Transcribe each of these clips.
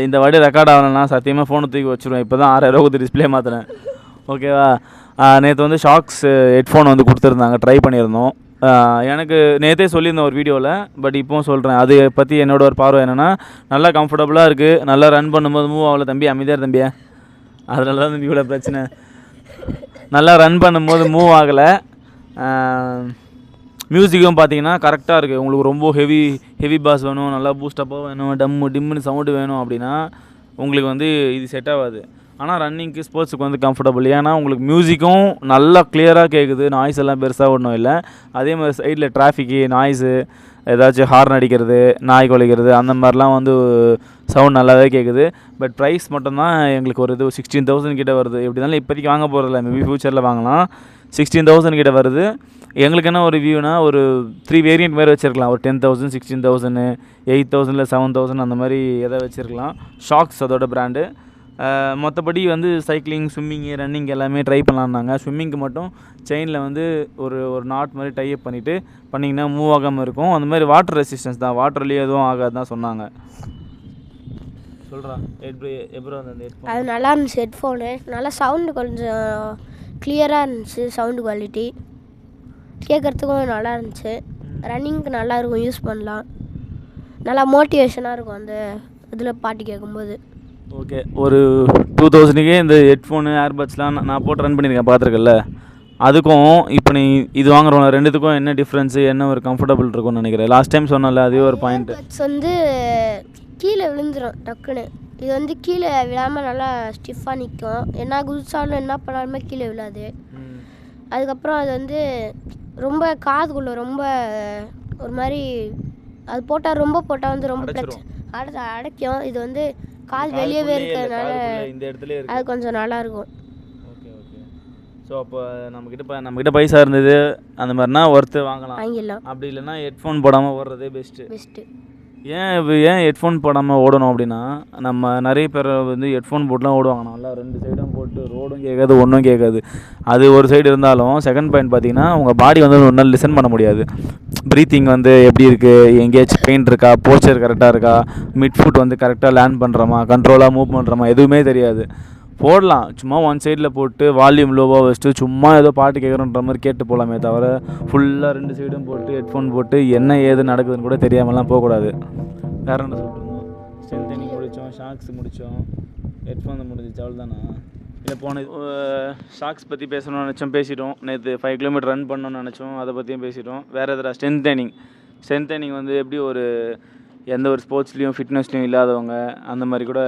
இந்த வாட்டி ரெக்கார்ட் ஆகலைன்னா சத்தியமாக ஃபோனை தூக்கி வச்சுருவேன். இப்போ தான் 6000 கொடுத்து டிஸ்பிளே மாற்றினேன். ஓகேவா? நேற்று வந்து ஷாக்ஸ் ஹெட்ஃபோன் வந்து கொடுத்துருந்தாங்க, ட்ரை பண்ணியிருந்தோம். எனக்கு நேற்றே சொல்லியிருந்தேன் ஒரு வீடியோவில், பட் இப்போவும் சொல்கிறேன். அது பற்றி என்னோட ஒரு பார்வை என்னென்னா, நல்லா கம்ஃபர்டபுளாக இருக்குது, நல்லா ரன் பண்ணும்போது மூவ் ஆகலை. தம்பி அமைதியாக தம்பியா, அதனால தான் தம்பி இவ்வளோ பிரச்சனை. நல்லா ரன் பண்ணும்போது மூவ் ஆகலை. மியூசிக்கும் பார்த்தீங்கன்னா கரெக்டாக இருக்குது. உங்களுக்கு ரொம்ப ஹெவி பாஸ் வேணும், நல்லா பூஸ்டப்பாக வேணும், டிம்முன்னு சவுண்டு வேணும் அப்படின்னா உங்களுக்கு வந்து இது செட் ஆகாது. ஆனால் ரன்னிங்க்கு ஸ்போர்ட்ஸுக்கு வந்து கம்ஃபர்டபுள். ஏன்னா உங்களுக்கு மியூசிக்கும் நல்லா கிளியராக கேட்குது, நாய்ஸ் எல்லாம் பெருசாக ஒன்றும் இல்லை. அதே மாதிரி சைடில் டிராஃபிக்கு நாய்ஸு, ஏதாச்சும் ஹார்ன் அடிக்கிறது, நாய் குலைக்கிறது, அந்த மாதிரிலாம் வந்து சவுண்ட் நல்லாவே கேட்குது. பட் ப்ரைஸ் மட்டும்தான் எங்களுக்கு ஒரு 16,000 கிட்டே வருது. எப்படி இருந்தாலும் இப்போதைக்கு வாங்க போகிறதில்ல, மேபி ஃப்யூச்சரில் வாங்கலாம். 16,000 கிட்டே வருது. எங்களுக்கு என்ன ஒரு வியூனா, ஒரு 3 வேரியண்ட் மாதிரி வச்சுருக்கலாம். ஒரு 10,000, 16,000, 8,000 இல்லை 7,000 அந்த மாதிரி எதாவது வச்சுருக்கலாம். ஷாக்ஸ் அதோட பிராண்டு. மற்றபடி வந்து சைக்கிளிங், ஸ்விம்மிங்கு, ரன்னிங் எல்லாமே ட்ரை பண்ணலான்னாங்க. ஸ்விம்மிங்க்கு மட்டும் செயினில் வந்து ஒரு நாட் மாதிரி டைப் பண்ணிவிட்டு பண்ணிங்கன்னா மூவ் ஆகாமல் இருக்கும். அந்த மாதிரி வாட்டர் ரெசிஸ்டன்ஸ் தான், வாட்டர்லேயே எதுவும் ஆகாது தான் சொன்னாங்க. சொல்கிறா எப்போ அந்த அது நல்லா இருந்துச்சு. ஹெட்ஃபோனு நல்லா சவுண்டு கொஞ்சம் கிளியராக இருந்துச்சு. சவுண்டு குவாலிட்டி கேட்குறதுக்கும் நல்லா இருந்துச்சு. ரன்னிங்க்கு நல்லா இருக்கும், யூஸ் பண்ணலாம். நல்லா மோட்டிவேஷனாக இருக்கும் அந்த இதில் பாட்டு கேட்கும்போது. ஓகே, ஒரு 2000க்கே இந்த ஹெட்ஃபோனு, ஏர்பட்ஸ்லாம் நான் போட்டு ரன் பண்ணியிருக்கேன், பார்த்துருக்கல. அதுக்கும் இப்போ நீ இது வாங்குறோம்ல, ரெண்டுத்துக்கும் என்ன டிஃப்ரென்ஸு, என்ன ஒரு கம்ஃபர்டபுள் இருக்கும்னு நினைக்கிறேன். லாஸ்ட் டைம் சொன்னல, அதே ஒரு பாயிண்ட்டு. வந்து கீழே விழுந்துடும் டக்குன்னு. இது வந்து கீழே விழாமல் நல்லா ஸ்டிஃபாக நிற்கும். என்ன குதிச்சாலும் என்ன பண்ணாலுமே கீழே விழாது. அதுக்கப்புறம் அது வந்து ரொம்ப காதுக்குள்ளே ரொம்ப ஒரு மாதிரி அது போட்டால் ரொம்ப போட்டால் வந்து ரொம்ப பிரச்சனை அடைக்கும். இது வந்து காது வெளியவே இருக்கிறதுனால இந்த இடத்துல அது கொஞ்சம் நல்லாயிருக்கும். Okay okay. ஸோ அப்போ நம்மக்கிட்ட பைசா இருந்தது அந்த மாதிரினா ஒர்த்து வாங்கலாம். அப்படி இல்லைன்னா ஹெட்ஃபோன் போடாமல் ஓடுறதே பெஸ்ட்டு. ஏன் ஹெட்ஃபோன் போடாமல் ஓடணும் அப்படின்னா, நம்ம நிறைய பேர் வந்து ஹெட்ஃபோன் போட்டுலாம் ஓடுவாங்க. நல்லா 2 சைடும் போட்டு, ரோடும் கேட்காது, ஒன்றும் கேட்காது. அது ஒரு சைடு இருந்தாலும் செகண்ட் பாயிண்ட் பார்த்தீங்கன்னா, உங்கள் பாடி வந்து ஒரு நாள் லிசன் பண்ண முடியாது. ப்ரீத்திங் வந்து எப்படி இருக்குது, எங்கேயாச்சும் பெயின் இருக்கா, போஸ்டர் கரெக்டாக இருக்கா, மிட் ஃபுட் வந்து கரெக்டாக லேண்ட் பண்ணுறோமா, கண்ட்ரோலாக மூவ் பண்ணுறோமா, எதுவுமே தெரியாது. போடலாம், சும்மா ஒன் சைடில் போட்டு வால்யூம் லோவாக வச்சுட்டு சும்மா ஏதோ பாட்டு கேட்குறோன்ற மாதிரி கேட்டு போகலாமே தவிர, ஃபுல்லாக 2 சைடும் போட்டு ஹெட்ஃபோன் போட்டு என்ன ஏது நடக்குதுன்னு கூட தெரியாமலாம் போகக்கூடாது. வேறு என்ன சொல்லிட்டுருந்தோம்? ஸ்ட்ரென்தனிங் முடித்தோம், ஷாக்ஸ் முடித்தோம், ஹெட்ஃபோன் முடிஞ்சிச்சு, அவ்வளோ தானே. இல்லை போன ஷாக்ஸ் பற்றி பேசணும்னு நினச்சோம், பேசிட்டோம். நேற்று 5 கிலோமீட்டர் ரன் பண்ணணும்னு நினச்சோம், அதை பற்றியும் பேசிட்டோம். வேறு எதிராக ஸ்ட்ரென்தனிங் வந்து எப்படி ஒரு எந்த ஒரு ஸ்போர்ட்ஸ்லேயும் ஃபிட்னஸ்லேயும் இல்லாதவங்க அந்த மாதிரி கூட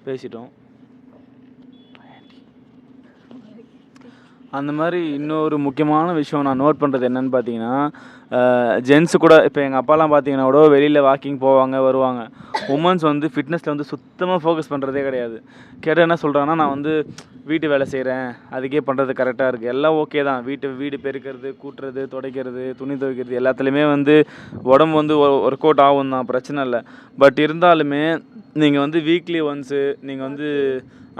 பேசிட்டோம். அந்த மாதிரி இன்னொரு முக்கியமான விஷயம் நான் நோட் பண்ணுறது என்னென்னு பார்த்தீங்கன்னா, ஜென்ஸு கூட இப்போ எங்கள் அப்பாலாம் பார்த்தீங்கன்னா கூட வெளியில் வாக்கிங் போவாங்க, வருவாங்க. உமன்ஸ் வந்து ஃபிட்னஸில் வந்து சுத்தமாக ஃபோக்கஸ் பண்ணுறதே கிடையாது. கேட்டால் என்ன சொல்கிறாங்கன்னா, நான் வந்து வீட்டு வேலை செய்கிறேன், அதுக்கே பண்ணுறது கரெக்டாக இருக்குது, எல்லாம் ஓகே தான். வீடு பெருக்கிறது, கூட்டுறது, துடைக்கிறது, துணி துவைக்கிறது எல்லாத்துலேயுமே வந்து உடம்பு வந்து ஒர்க் அவுட் ஆகும் தான், பிரச்சனை இல்லை. பட் இருந்தாலுமே நீங்கள் வந்து வீக்லி ஒன்ஸு நீங்கள் வந்து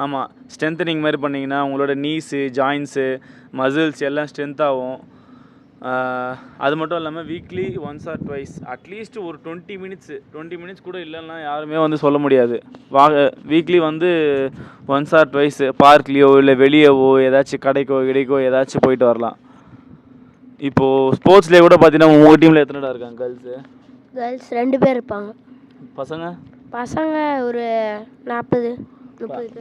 ஆமாம் ஸ்ட்ரென்த்தனிங் மாதிரி பண்ணிங்கன்னா உங்களோட நீஸு, ஜாயின்ஸு, மசில்ஸ் எல்லாம் ஸ்ட்ரென்த் ஆகும். அது மட்டும் இல்லாமல் weekly once R twice at least ஒரு 20 மினிட்ஸ் கூட இல்லைன்னா யாருமே வந்து சொல்ல முடியாது. வீக்லி வந்து ஒன்ஸ் ஆர் ட்வைஸ் பார்க்லேயோ இல்லை வெளியவோ ஏதாச்சும் கடைக்கோ ஏதாச்சும் போயிட்டு வரலாம். இப்போது ஸ்போர்ட்ஸ்லேயே கூட பார்த்தீங்கன்னா உங்கள் டீமில் எத்தனைடா இருக்காங்க கேர்ள்ஸ் 2 பேர் இருப்பாங்க. பசங்க ஒரு 40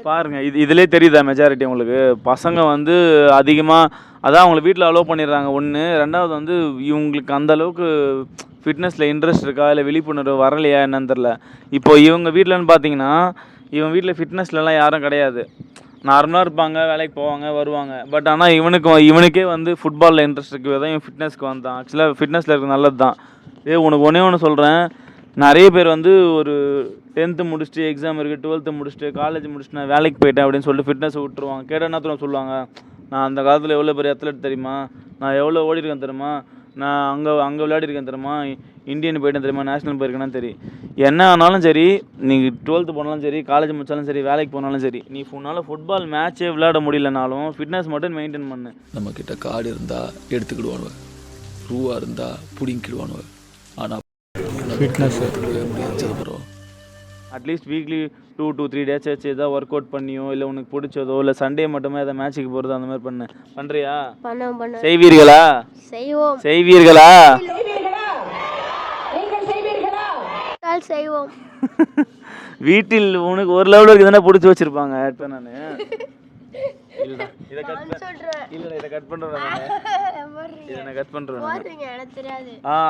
பாருங்க. இதிலே தெரியுதா மெஜாரிட்டி உங்களுக்கு? பசங்க வந்து அதிகமாக அதான் அவங்கள வீட்டில் அலோவ் பண்ணிடுறாங்க. ஒன்று, ரெண்டாவது வந்து இவங்களுக்கு அந்தளவுக்கு ஃபிட்னஸில் இன்ட்ரெஸ்ட் இருக்கா இல்லை விழிப்புணர்வு வரலையா என்னன்னு தெரில. இப்போது இவங்க வீட்டிலன்னு பார்த்தீங்கன்னா, இவங்க வீட்டில் ஃபிட்னஸ்லலாம் யாரும் கிடையாது. நார்மலாக இருப்பாங்க, வேலைக்கு போவாங்க, வருவாங்க. பட் ஆனால் இவனுக்கே வந்து ஃபுட்பாலில் இன்ட்ரெஸ்ட் இருக்குது, தான் இவன் ஃபிட்னஸ்க்கு வந்தான். ஆக்சுவலாக ஃபிட்னஸில் இருக்கிறது நல்லது தான். உனக்கு ஒன்று சொல்கிறேன், நிறைய பேர் வந்து ஒரு 10th முடிச்சுட்டு, எக்ஸாம் இருக்குது, 12th முடிச்சுட்டு, காலேஜ் முடிச்சுட்டு நான் வேலைக்கு போயிட்டேன் அப்படின்னு சொல்லிட்டு ஃபிட்னஸை விட்டுருவாங்க. கேட்டால் என்ன சொல்லுவாங்க, நான் அந்த காலத்தில் எவ்வளோ பெரிய அத்லட் தெரியுமா, நான் எவ்வளோ ஓடிருக்கேன் தெரியுமா, நான் அங்கே விளையாடிருக்கேன் தெரியுமா, இந்தியன் போயிட்டேன் தெரியுமா, நேஷனல் போயிருக்கேன்னா தெரியும். என்ன ஆனாலும் சரி, நீங்கள் 12th போனாலும் சரி, காலேஜ் முடிச்சாலும் சரி, வேலைக்கு போனாலும் சரி, நீ உன்னால் ஃபுட்பால் மேட்ச்சே விளையாட முடியலனாலும் ஃபிட்னஸ் மட்டும் மெயின்டைன் பண்ணு. நம்மக்கிட்ட கார்டு இருந்தால் எடுத்துக்கிடுவானுவ, ரூவா இருந்தால் பிடிங்கிடுவானுவ. ஆனால் fitness bro at least weekly 2 to 3 days ஆச்சு ஏதாவது ஒர்க் அவுட் பண்ணியோ இல்லை உனக்கு பிடிச்சதோ இல்லை சண்டே மட்டுமே ஏதாவது மேட்ச்சுக்கு போகிறது அந்த மாதிரி பண்ணுறியா? செய்வீர்களா? செய்வீர்களா? செய்வோம். வீட்டில் உனக்கு ஒரு லெவலில் இருக்கு தானே பிடிச்சி வச்சிருப்பாங்க ஆட் பண்ண நான் இல்லடா இத கட் பண்றேன்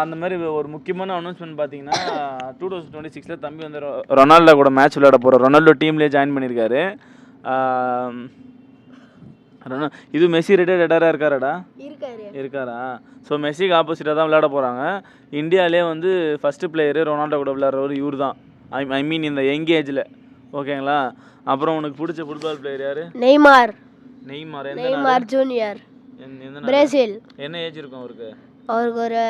அந்த மாதிரி ஒரு முக்கியமான அனௌன்ஸ்மென்ட் பாத்தீங்கன்னா 2026ல தம்பி வந்து ரொனால்டோ கூட மேட்ச் விளையாட போற ரொனால்டோ டீம்லயே ஜாயின் பண்ணிருக்காரு. இது மெஸ்ஸி ரிட்டையர்டா இருக்காரா? ஸோ மெஸ்ஸிக்கு ஆப்போசிட்டாக தான் விளையாட போகிறாங்க. இந்தியாவிலே வந்து ஃபஸ்ட்டு பிளேயரு ரொனால்டோ கூட விளையாடுறவர் இவர் தான். ஐ மீன் இந்த யங் ஏஜில். ஓகேங்களா? அப்புறம் உனக்கு பிடிச்ச ஃபுட்பால் பிளேயர் யார்? Neymar junior, Brazil. என்ன ஏஜ் இருக்கும் அவருக்கு? ஒரு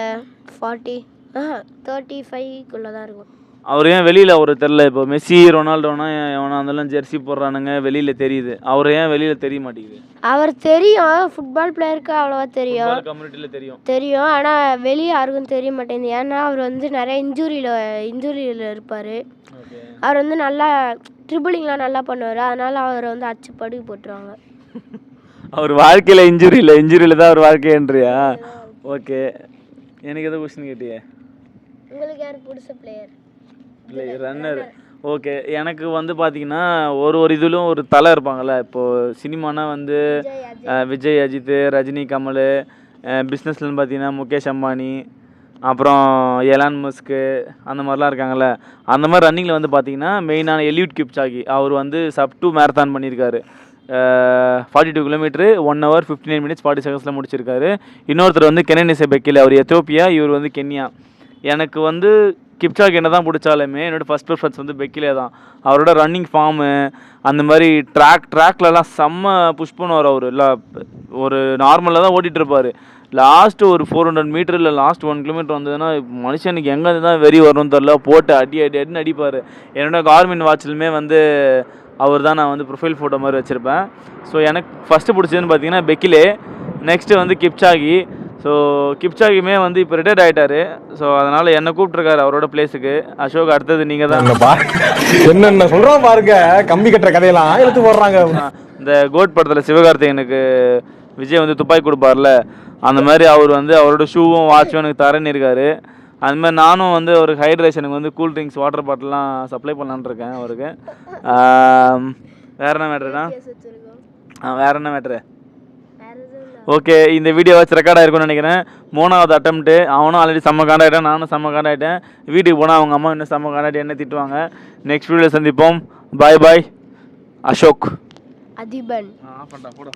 35 தான் இருக்கும். அவர் ஏன் வெளியில் அவர் தெரில? இப்போ மெஸ்ஸி ரொனால்டோனா எவனா இருந்தாலும் ஜெர்சி போடுறானுங்க, வெளியில் தெரியுது. அவர் ஏன் வெளியில் தெரிய மாட்டேங்குது? அவர் தெரியும், ஃபுட்பால் பிளேயருக்கு அவ்வளோவா தெரியும், கம்யூனிட்டியில் தெரியும். ஆனால் வெளியே யாருக்கும் தெரிய மாட்டேங்குது. ஏன்னா அவர் வந்து நிறைய இன்ஜுரியில் இருப்பார். அவர் வந்து நல்லா ட்ரிபிளிங்லாம் நல்லா பண்ணுவார். அதனால் அவரை வந்து அச்சு படுகு போட்டுருவாங்க. அவர் வாழ்க்கையில் இன்ஜுரியில் தான் அவர் வாழ்க்கைன்றியா? ஓகே, எனக்கு எதோ கொஸ்டின் கேட்டியே. உங்களுக்கு யார் பிடிச்ச பிளேயர்? இல்லை ரன்னர். ஓகே, எனக்கு வந்து பார்த்தீங்கன்னா ஒரு இதுலும் ஒரு தலை இருப்பாங்கள்ல. இப்போது சினிமானா வந்து விஜய், அஜித், ரஜினி, கமல். பிஸ்னஸ்லன்னு பார்த்தீங்கன்னா முகேஷ் அம்பானி, அப்புறம் எலான் மஸ்க்கு, அந்த மாதிரிலாம் இருக்காங்கள்ல. அந்த மாதிரி ரன்னிங்கில் வந்து பார்த்தீங்கன்னா மெயினான எலியூட் கிப்சாகி. அவர் வந்து sub-2 மேரத்தான் பண்ணியிருக்காரு. 42 கிலோமீட்டரு 1 hour 59 minutes 40 seconds முடிச்சிருக்காரு. இன்னொருத்தர் வந்து கெனனிசே பெக்கில், அவர் எத்தியோப்பியா, இவர் வந்து கென்யா. எனக்கு வந்து கிப்சாக் என்ன தான் பிடிச்சாலுமே என்னோடய ஃபஸ்ட் ப்ரிஃபரன்ஸ் வந்து பெக்கிலே தான். அவரோட ரன்னிங் ஃபார்மு, அந்த மாதிரி ட்ராக்லலாம் செம்ம புஷ் பண்ணுவார் அவர். இல்லை ஒரு நார்மலாக தான் ஓட்டிகிட்ருப்பார். லாஸ்ட்டு ஒரு 400 மீட்டர் இல்லை லாஸ்ட் 1 கிலோமீட்டர் வந்ததுன்னா மனுஷனுக்கு எங்கேருந்து தான் வெறி வரும்னு தெரில, போட்டு அடின்னு அடிப்பார். என்னோட கார்மின் வாட்சிலுமே வந்து அவர் தான் நான் வந்து ப்ரொஃபைல் ஃபோட்டோ மாதிரி வச்சுருப்பேன். ஸோ எனக்கு ஃபஸ்ட்டு பிடிச்சதுன்னு பார்த்தீங்கன்னா பெக்கிலே, நெக்ஸ்ட்டு வந்து கிப்சாகி. ஸோ கிப்சாகியுமே வந்து இப்போ ரிட்டையர்ட் ஆகிட்டார். ஸோ அதனால் என்னை கூப்பிட்ருக்காரு அவரோட பிளேஸுக்கு. அசோக், அடுத்தது நீங்கள் தான். என்னென்ன சொல்கிறோம் பாருங்க, கம்பி கட்டுற கதையெல்லாம் எடுத்து போடுறாங்க. இந்த கோட் படத்தில் சிவகார்த்திகேயனுக்கு விஜய் வந்து துப்பாக்கி கொடுப்பார்ல, அந்த மாதிரி அவர் வந்து அவரோட ஷூவும் வாட்சும் எனக்கு தரேன்னு இருக்காரு. அது மாதிரி நானும் வந்து ஒரு ஹைட்ரேஷனுக்கு வந்து கூல் ட்ரிங்க்ஸ், வாட்டர் பாட்டில்லாம் சப்ளை பண்ணலான்னு இருக்கேன் அவருக்கு. வேறு என்ன மேட்ருண்ணா? வேறு என்ன மேட்ரு? ஓகே, இந்த வீடியோ வச்சு ரெக்கார்ட் ஆகிருக்கும்னு நினைக்கிறேன். 3வது அட்டம்ப்ட்டு. அவனும் ஆல்ரெடி செம்ம காண்டாயிட்டேன், நானும் செம்ம காண்டாயிட்டேன். வீட்டுக்கு போனால் அவங்க அம்மா இன்னும் செம்ம காண்டாயிட்டு என்ன திட்டுவாங்க. நெக்ஸ்ட் வீடியோ சந்திப்போம். பாய் பாய். அசோக் அதிபன். ஆ பண்ணுறா போட.